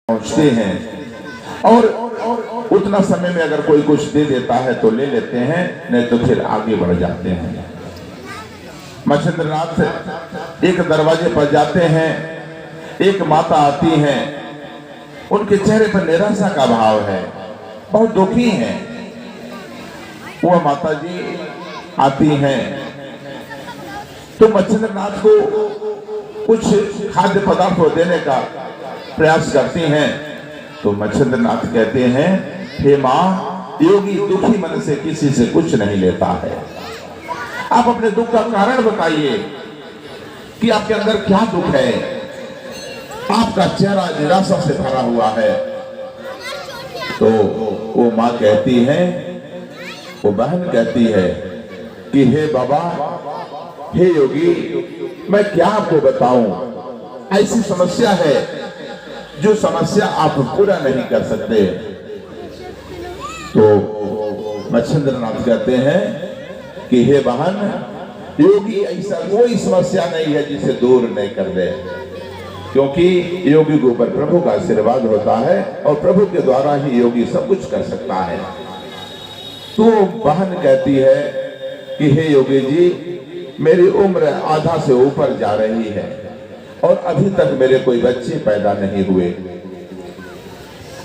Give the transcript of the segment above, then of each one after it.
पहुंचते हैं और उतना समय में अगर कोई कुछ दे देता है तो ले लेते हैं, नहीं तो फिर आगे बढ़ जाते हैं। मच्छिंद्रनाथ एक दरवाजे पर जाते हैं, एक माता आती हैं, उनके चेहरे पर निराशा का भाव है, बहुत दुखी हैं। वह माता जी आती हैं तो मच्छिंद्रनाथ को कुछ खाद्य पदार्थ देने का प्रयास करती हैं। तो मच्छिंद्रनाथ कहते हैं, हे माँ, योगी दुखी मन से किसी से कुछ नहीं लेता है। आप अपने दुख का कारण बताइए कि आपके अंदर क्या दुख है। आपका चेहरा निराशा से भरा हुआ है। तो वो माँ कहती है, वो बहन कहती है कि हे बाबा, हे योगी, मैं क्या आपको बताऊं, ऐसी समस्या है जो समस्या आप पूरा नहीं कर सकते। तो मच्छिंद्रनाथ कहते हैं कि हे बहन, योगी ऐसा कोई समस्या नहीं है जिसे दूर नहीं कर दे, क्योंकि योगी के ऊपर प्रभु का आशीर्वाद होता है और प्रभु के द्वारा ही योगी सब कुछ कर सकता है। तो बहन कहती है कि हे योगी जी, मेरी उम्र आधा से ऊपर जा रही है और अभी तक मेरे कोई बच्चे पैदा नहीं हुए,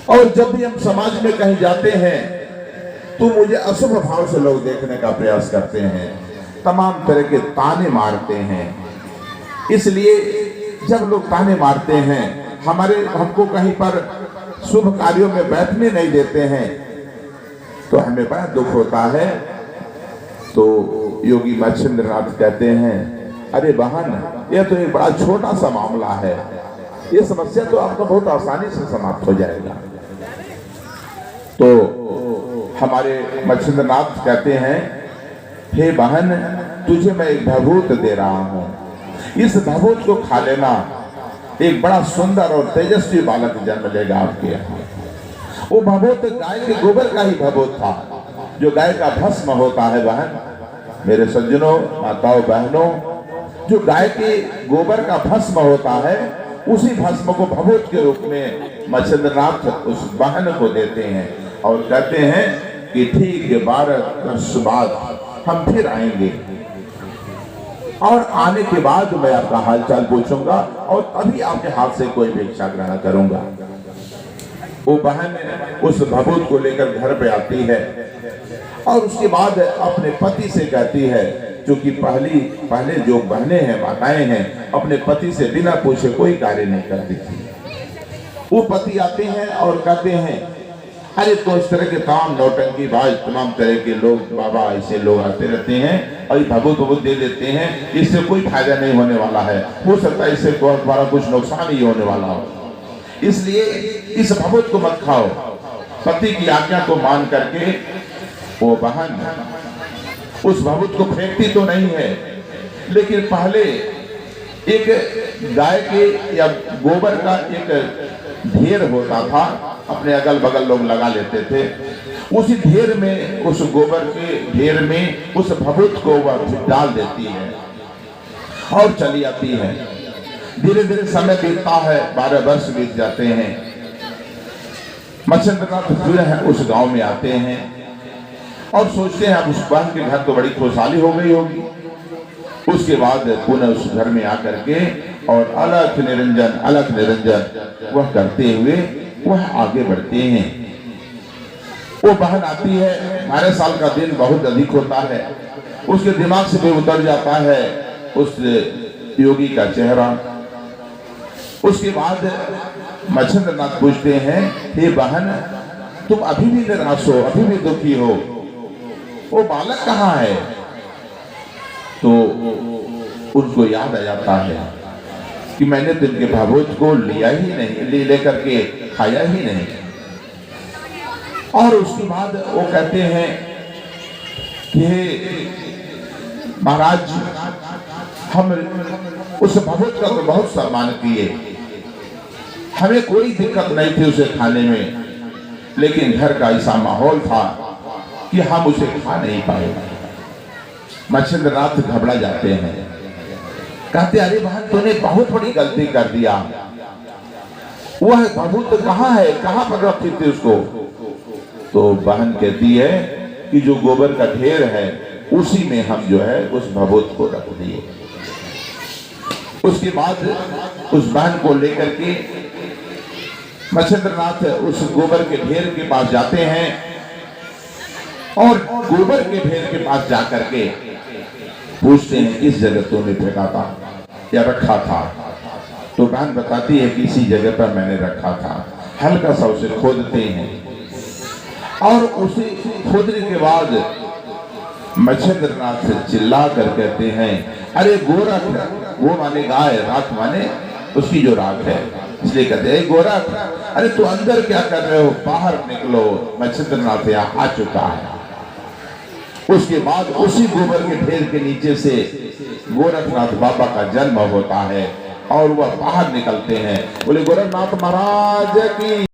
और जब भी हम समाज में कहीं जाते हैं तो मुझे अशुभ भाव से लोग देखने का प्रयास करते हैं, तमाम तरह के ताने मारते हैं। इसलिए जब लोग ताने मारते हैं, हमको कहीं पर शुभ कार्यों में बैठने नहीं देते हैं, तो हमें बड़ा दुख होता है। तो योगी मच्छिंद्रनाथ कहते हैं, अरे बहन, यह तो एक बड़ा छोटा सा मामला है, ये समस्या तो आपका बहुत आसानी से समाप्त हो जाएगा। तो हमारे मच्छिंद्रनाथ कहते हैं, हे बहन, तुझे मैं एक भभूत दे रहा हूं, इस भभूत को खा लेना, एक बड़ा सुंदर और तेजस्वी बालक जन्म लेगा आपके यहाँ। वो भभूत गाय के गोबर का ही भभूत था, जो गाय का भस्म होता है। बहन, मेरे सज्जनों, माताओं, बहनों, जो गाय के गोबर का भस्म होता है, उसी भस्म को भभूत के रूप में मच्छिंद्रनाथ उस बहन को देते हैं और कहते हैं कि ठीक 12 वर्ष बाद हम फिर आएंगे और आने के बाद मैं आपका हालचाल पूछूंगा और तभी आपके हाथ से कोई भिक्षा ग्रहण करूंगा। वो बहन उस भभूत को लेकर घर पे आती है और उसके बाद अपने पति से कहती है, क्योंकि पहले जो बहनें हैं, माताएं हैं, अपने पति से बिना पूछे कोई कार्य नहीं करती थी। वो पति आते हैं और कहते हैं, अरे तो इस तरह के तमाम नौटंकी बाज, तमाम तरह के लोग, बाबा ऐसे लोग आते रहते हैं और भभूत दे देते हैं, इससे कोई फायदा नहीं होने वाला है, हो सकता है इससे तुम्हारा कुछ नुकसान ही होने वाला हो, इसलिए इस भभूत को मत खाओ। पति की आज्ञा को मान करके वो बहन उस भभूत को फेंकती तो नहीं है, लेकिन पहले एक गाय के या गोबर का एक ढेर होता था, अपने अगल बगल लोग लगा लेते थे, उसी ढेर में, उस गोबर के ढेर में उस भभूत को वह डाल देती है और चली आती है। धीरे धीरे समय बीतता है, 12 वर्ष बीत जाते हैं। मच्छिंद्रनाथ फिर है उस गांव में आते हैं और सोचते हैं अब उस बहन के घर तो बड़ी खुशहाली हो गई होगी। उसके बाद पुनः उस घर में आकर के और अलख निरंजन वह करते हुए वह आगे बढ़ते हैं। वो बहन आती है, 12 साल का दिन बहुत अधिक होता है, उसके दिमाग से भी उतर जाता है उस योगी का चेहरा। उसके बाद मच्छिंद्रनाथ पूछते हैं, हे बहन, तुम अभी भी निराश हो, अभी भी दुखी हो, वो बालक कहाँ है? तो उनको याद आ जाता है कि मैंने तो इनके भभूत को लिया ही नहीं, लेकर के खाया ही नहीं। और उसके बाद वो कहते हैं कि महाराज, हम उस भभूत का तो बहुत सम्मान किए, हमें कोई दिक्कत नहीं थी उसे खाने में, लेकिन घर का ऐसा माहौल था कि हम उसे खा नहीं पाए। मच्छिंद्रनाथ घबरा जाते हैं, कहते, अरे बहन, तूने बहुत बड़ी गलती कर दिया, वह भभूत कहाँ है, कहाँ पर रखी थी उसको? तो बहन कहती है कि जो गोबर का ढेर है उसी में हम जो है उस भभूत को रख दिए। उसके बाद उस बहन को लेकर के मच्छिंद्रनाथ उस गोबर के ढेर के पास जाते हैं और गोबर के ढेर के पास जाकर के पूछते हैं किस जगह तूने फेंका था या रखा था? तो बहन बताती है कि इसी जगह पर मैंने रखा था। हल्का सा उसे खोदते हैं और उसे खोदने के बाद मच्छिंद्रनाथ चिल्ला कर कहते हैं, अरे गोरख, वो माने गाय, राख माने उसकी जो राख है, इसलिए कहते हैं गोरख, अरे तू अंदर क्या कर रहे हो, बाहर निकलो, मच्छिंद्रनाथ यहाँ आ चुका है। उसके बाद उसी गोबर के ढेर के नीचे से गोरखनाथ बाबा का जन्म होता है और वह बाहर निकलते हैं। बोले गोरखनाथ महाराज की